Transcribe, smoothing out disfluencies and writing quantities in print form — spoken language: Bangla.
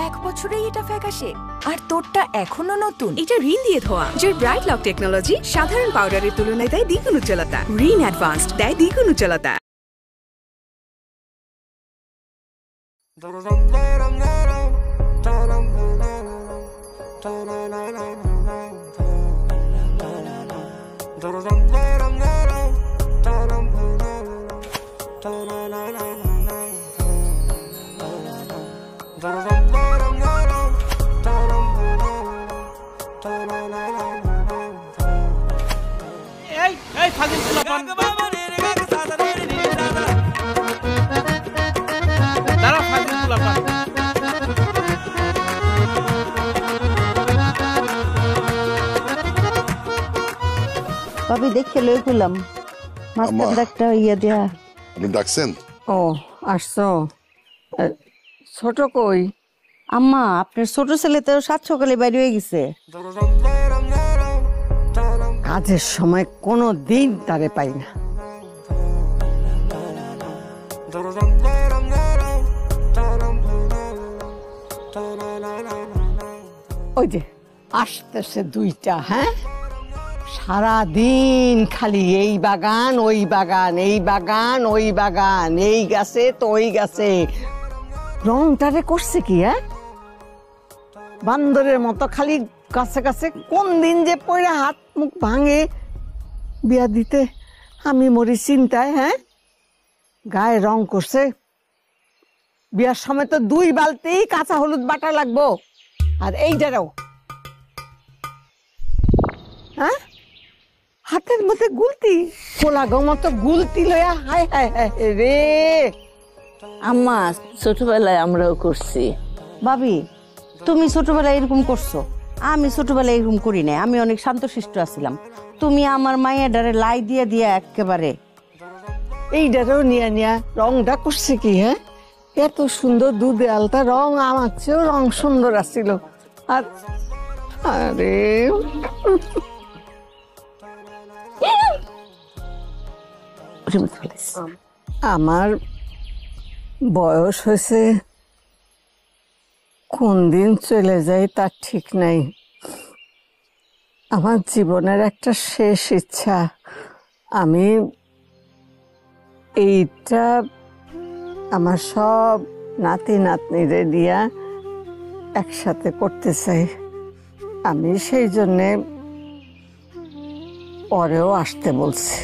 1 বছরেই এটা ফ্যাকাশে, আর তোরটা এখনো নতুন। এটা রিন দিয়ে ধোয়া, যে ব্রাইট লক টেকনোলজি সাধারণ পাউডারের তুলনায় দেয় দ্বিগুণ উজ্জ্বলতা। রিন অ্যাডভান্সড দেয় দ্বিগুণ উজ্জ্বলতা। ভাবি দেখে লই কইলাম মাস্টার একটা ইয়া দিয়া। আপনি ডাকছেন? ও আসছো, ছোট কই? আম্মা আপনার ছোট ছেলে তো 7 সকালে বাইরে হয়ে গেছে। কাজের সময় কোনো দিন তারে পাই না। ওই যে আসতেছে 2টা। হ্যাঁ, সারাদিন খালি এই বাগান ওই বাগান, এই বাগান ওই বাগান, এই গাছে তো ওই গাছে। রংটারে করছে কি? হ্যাঁ, বান্দরের মতো খালি কাছে কাছে। কোন দিন যে পড়ে হাত মুখ ভাঙে বিয়া দিতে আমি মরি চিন্তায়। হ্যাঁ, গায়ে রং করছে। বিয়ার সময় তো 2 বালতি কাঁচা হলুদ বাটা লাগবো। আর এইটারও হ্যাঁ, হাতের মধ্যে গুলতি, কোলা মতো গুলতি লয়া। হায় হায় হায় রে। আম্মা ছোটবেলায় আমরাও করছি। ভাবি তুমি ছোটবেলায় এরকম করছো? আমি ছোটবেলায় এরকম করি নাই। আমি অনেক শান্তশিষ্ট আছিলাম। তুমি আমার মায়ের ডারে লাই দিয়া দিয়া একেবারে এইটারও নিয়া নিয়া রংটা করছে কি? হ্যাঁ, এত সুন্দর দুধে আলতা রং, আমার চেয়েও রং সুন্দর আসছিল। আর আরে আমার বয়স হয়েছে, কোন দিন চলে যায় তার ঠিক নাই। আমার জীবনের একটা শেষ ইচ্ছা, আমি এইটা আমার সব নাতি নাতনিরে দিয়া একসাথে করতে চাই। আমি সেই জন্যে পরেও আসতে বলছি।